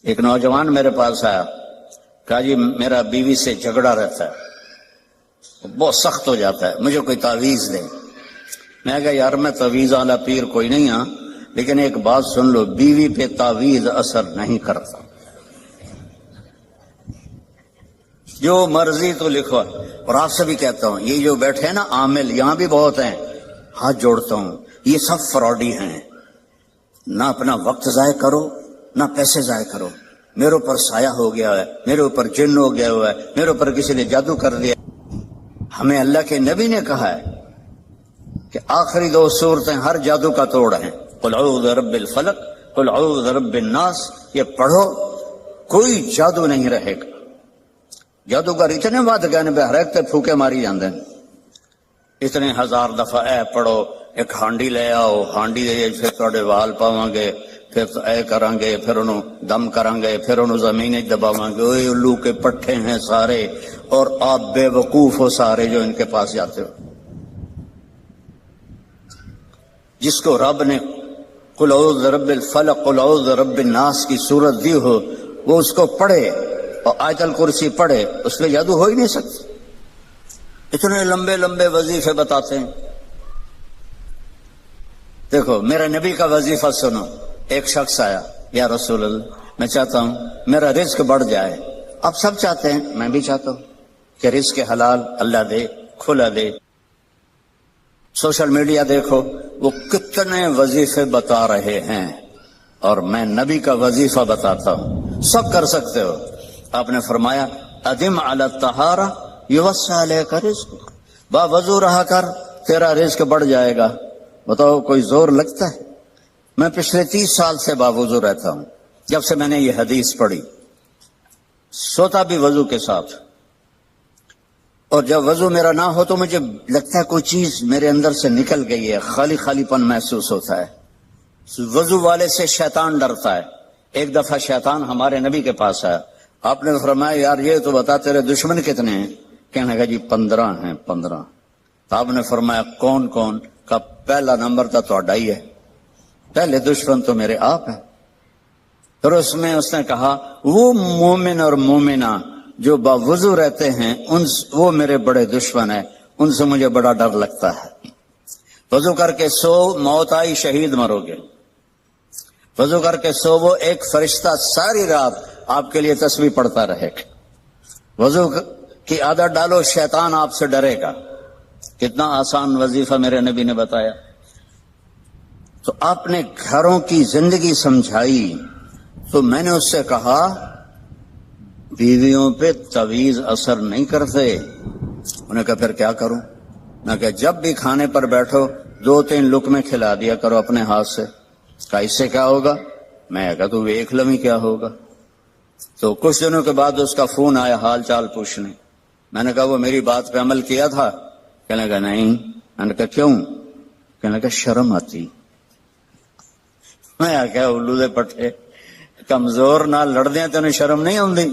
ایک نوجوان میرے پاس آیا، کہا جی میرا بیوی سے جھگڑا رہتا ہے، بہت سخت ہو جاتا ہے، مجھے کوئی تعویذ دے۔ میں کہا یار میں تعویذ والا پیر کوئی نہیں ہاں، لیکن ایک بات سن لو، بیوی پہ تعویذ اثر نہیں کرتا، جو مرضی تو لکھو۔ اور آپ سے بھی کہتا ہوں، یہ جو بیٹھے ہیں نا عامل، یہاں بھی بہت ہیں، ہاتھ جوڑتا ہوں، یہ سب فراڈی ہیں۔ نہ اپنا وقت ضائع کرو، نہ پیسے ضائع کرو۔ میرے اوپر سایہ ہو گیا ہے، میرے اوپر جن ہو گیا ہوا ہے، میرے اوپر کسی نے جادو کر دیا۔ ہمیں اللہ کے نبی نے کہا ہے کہ آخری 2 صورتیں ہر جادو کا توڑ ہیں، قل اعوذ برب الفلق، قل اعوذ برب الناس۔ یہ پڑھو، کوئی جادو نہیں رہے گا۔ جادوگر اتنے بات کہنے پہ ہر ایک تے پھوکے ماری جاندے ہیں، اتنے 1000 دفعہ اے پڑھو، ایک ہانڈی لے آؤ، ہانڈی دے پھر تھوڑے وال پاواں گے، پھر اے کریں گے، پھر انہوں دم کریں گے، پھر انہوں زمین دباواں گے۔ اوے الو کے پٹھے ہیں سارے، اور آپ بے وقوف ہو سارے جو ان کے پاس جاتے ہو۔ جس کو رب نے قل اعوذ برب الفلق قل اعوذ برب الناس کی صورت دی ہو، وہ اس کو پڑھے اور آیت الکرسی پڑھے، اس میں جادو ہو ہی نہیں سکتا۔ اتنے لمبے لمبے وظیفے بتاتے ہیں۔ دیکھو میرے نبی کا وظیفہ سنو۔ ایک شخص آیا، یا رسول اللہ میں چاہتا ہوں میرا رزق بڑھ جائے۔ اب سب چاہتے ہیں، میں بھی چاہتا ہوں کہ رزق حلال اللہ دے، کھلا دے۔ سوشل میڈیا دیکھو، وہ کتنے وظیفے بتا رہے ہیں، اور میں نبی کا وظیفہ بتاتا ہوں، سب کر سکتے ہو۔ آپ نے فرمایا ادم علی الطہارہ یوسع علیک رزق، با وضو رہا کر، تیرا رزق بڑھ جائے گا۔ بتاؤ کوئی زور لگتا ہے؟ میں پچھلے 30 سال سے باوضو رہتا ہوں، جب سے میں نے یہ حدیث پڑھی، سوتا بھی وضو کے ساتھ، اور جب وضو میرا نہ ہو تو مجھے لگتا ہے کوئی چیز میرے اندر سے نکل گئی ہے، خالی خالی پن محسوس ہوتا ہے۔ وضو والے سے شیطان ڈرتا ہے۔ ایک دفعہ شیطان ہمارے نبی کے پاس آیا، آپ نے فرمایا یار یہ تو بتا تیرے دشمن کتنے ہیں؟ کہنے لگا جی 15 ہیں 15۔ تو آپ نے فرمایا کون کون؟ کا پہلا نمبر تو تہاڈا ہی ہے، پہلے دشمن تو میرے آپ ہیں۔ پھر اس نے کہا وہ مومن اور مومنہ جو باوضو رہتے ہیں وہ میرے بڑے دشمن ہیں، ان سے مجھے بڑا ڈر لگتا ہے۔ وضو کر کے سو، موت آئی شہید مرو گے۔ وضو کر کے سو، وہ ایک فرشتہ ساری رات آپ کے لیے تسبیح پڑھتا رہے گا۔ وضو کی عادت ڈالو، شیطان آپ سے ڈرے گا۔ کتنا آسان وظیفہ میرے نبی نے بتایا۔ تو آپ نے گھروں کی زندگی سمجھائی، تو میں نے اس سے کہا بیویوں پہ تعویذ اثر نہیں کرتے۔ انہوں نے کہا پھر کیا کروں؟ میں کہا جب بھی کھانے پر بیٹھو 2-3 لقمے کھلا دیا کرو اپنے ہاتھ سے۔ کہا اس سے کیا ہوگا؟ میں کہا تو دیکھ لیں کیا ہوگا۔ تو کچھ دنوں کے بعد اس کا فون آیا حال چال پوچھنے۔ میں نے کہا وہ میری بات پہ عمل کیا تھا؟ کہنے لگا نہیں۔ میں نے کہا کیوں؟ کہنے لگا شرم آتی۔ میں کہا الو دے پٹھے، کمزور نہ لڑ دیں تو انہیں شرم نہیں آتی؟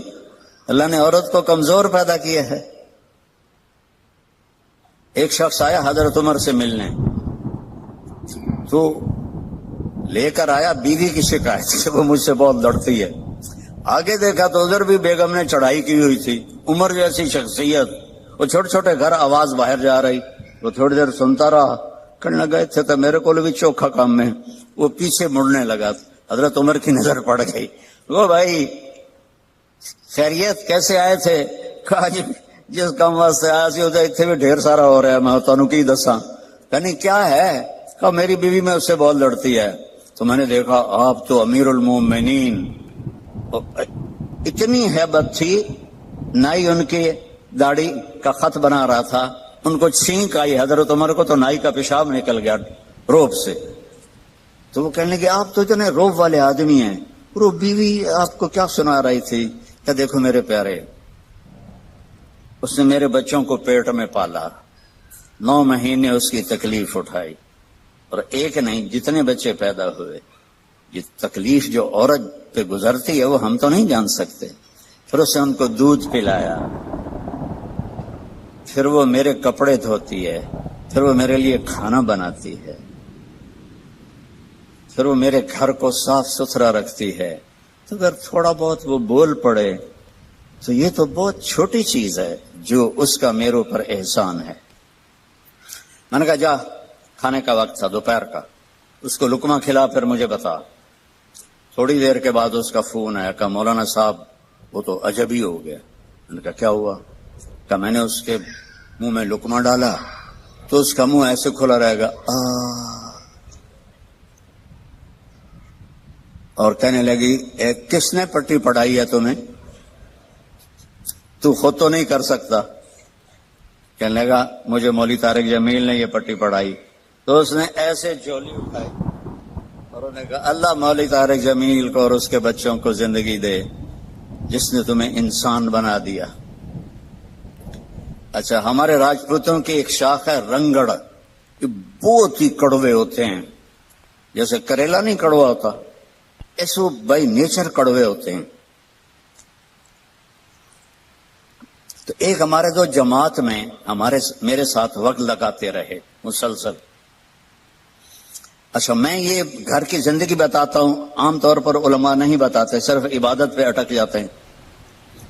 اللہ نے عورت کو کمزور پیدا کیا ہے۔ ایک شخص آیا حضرت عمر سے ملنے، تو لے کر آیا بیوی کی شکایت سے، وہ مجھ سے بہت لڑتی ہے۔ آگے دیکھا تو ادھر بھی بیگم نے چڑھائی کی ہوئی تھی، عمر جیسی شخصیت، وہ چھوٹے چھوٹے گھر، آواز باہر جا رہی، وہ تھوڑی دیر سنتا رہا، کہنے لگا تھے تو میرے کو بھی چوکھا کام میں۔ وہ پیچھے مڑنے لگا، حضرت عمر کی نظر پڑ گئی۔ وہ بھائی خیریت کیسے آئے تھے؟ کہا جی جس کام واسطے آیا سی ادھر اتنے بھی ڈھیر سارا ہو رہا ہے، میں تانوں کی دساں؟ کہنی کیا ہے؟ کہا میری بیوی میں اس سے بہت لڑتی ہے۔ تو میں نے دیکھا آپ تو امیر المومنین، اتنی ہیبت تھی، نائی ان کی داڑھی کا خط بنا رہا تھا، ان کو چھینک آئی حضرت عمر کو، تو نائی کا پیشاب نکل گیا روب سے۔ تو وہ کہنے لگے آپ تو اتنے روب والے آدمی ہیں، وہ بیوی آپ کو کیا سنا رہی تھی؟ کہ دیکھو میرے پیارے، اس نے میرے بچوں کو پیٹ میں پالا، 9 مہینے اس کی تکلیف اٹھائی، اور ایک نہیں جتنے بچے پیدا ہوئے، یہ تکلیف جو عورت پہ گزرتی ہے وہ ہم تو نہیں جان سکتے۔ پھر اس نے ان کو دودھ پلایا، پھر وہ میرے کپڑے دھوتی ہے، پھر وہ میرے لیے کھانا بناتی ہے، پھر وہ میرے گھر کو صاف ستھرا رکھتی ہے۔ تو اگر تھوڑا بہت وہ بول پڑے تو یہ تو بہت چھوٹی چیز ہے جو اس کا میرے اوپر احسان ہے. میں نے کہا جا، کھانے کا وقت تھا دوپہر کا، اس کو لقمہ کھلا پھر مجھے بتا. تھوڑی دیر کے بعد اس کا فون آیا، کہا مولانا صاحب وہ تو عجب ہی ہو گیا. میں نے کہا کیا ہوا؟ کہ میں نے اس کے منہ میں لقمہ ڈالا تو اس کا منہ ایسے کھلا رہے گا اور کہنے لگی کس نے پٹی پڑھائی ہے تمہیں؟ تو خود تو نہیں کر سکتا. کہنے لگا مجھے مولوی طارق جمیل نے یہ پٹی پڑھائی. تو اس نے ایسے جھولی اٹھائی اور انہوں نے کہا اللہ مولوی طارق جمیل کو اور اس کے بچوں کو زندگی دے جس نے تمہیں انسان بنا دیا. اچھا، ہمارے راجپوتوں کی ایک شاخ ہے رنگڑ، یہ بہت ہی کڑوے ہوتے ہیں، جیسے کریلا نہیں کڑوا ہوتا ایسے وہ بائی نیچر کڑوے ہوتے ہیں. تو ایک ہمارے دو جماعت میں میرے ساتھ وقت لگاتے رہے مسلسل. اچھا، میں یہ گھر کی زندگی بتاتا ہوں، عام طور پر علماء نہیں بتاتے، صرف عبادت پہ اٹک جاتے ہیں.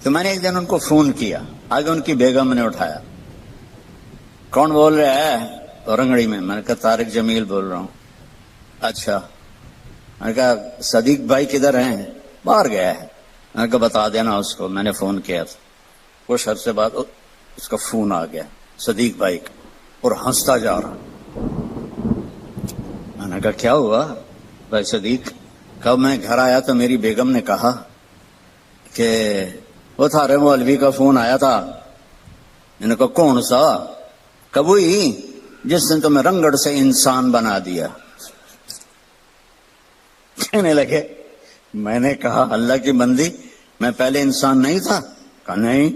تو میں نے ایک دن ان کو فون کیا، آگے ان کی بیگم نے اٹھایا. کون بول رہا ہے؟ رنگڑی میں. میں نے کہا طارق جمیل بول رہا ہوں. اچھا. میں نے کہا صدیق بھائی کدھر ہیں؟ باہر گیا ہے. میں نے کہا بتا دینا اس کو میں نے فون کیا تھا. کچھ عرصے بعد اس کا فون آ گیا صدیق بھائی کا، اور ہنستا جا رہا. میں نے کہا کیا ہوا بھائی صدیق؟ کب میں گھر آیا تو میری بیگم نے کہا کہ وہ تھارے مولوی کا فون آیا تھا. میں نے کہا کون سا؟ کب ہوئی جس نے تمہیں رنگڑ سے انسان بنا دیا. کہنے لگے میں نے کہا اللہ کی بندی میں پہلے انسان نہیں تھا؟ کہا نہیں.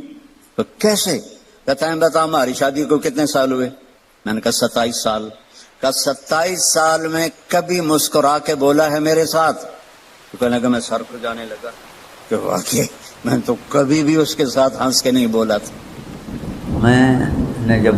تو کیسے؟ کہتا ہے بتا ہماری شادی کو کتنے سال ہوئے؟ میں نے کہا 27 سال. کہا 27 سال میں کبھی مسکرا کے بولا ہے میرے ساتھ؟ تو کہنے لگا میں سر کو جانے لگا کہ واقعی میں تو کبھی بھی اس کے ساتھ ہنس کے نہیں بولا تھا. میں نے جب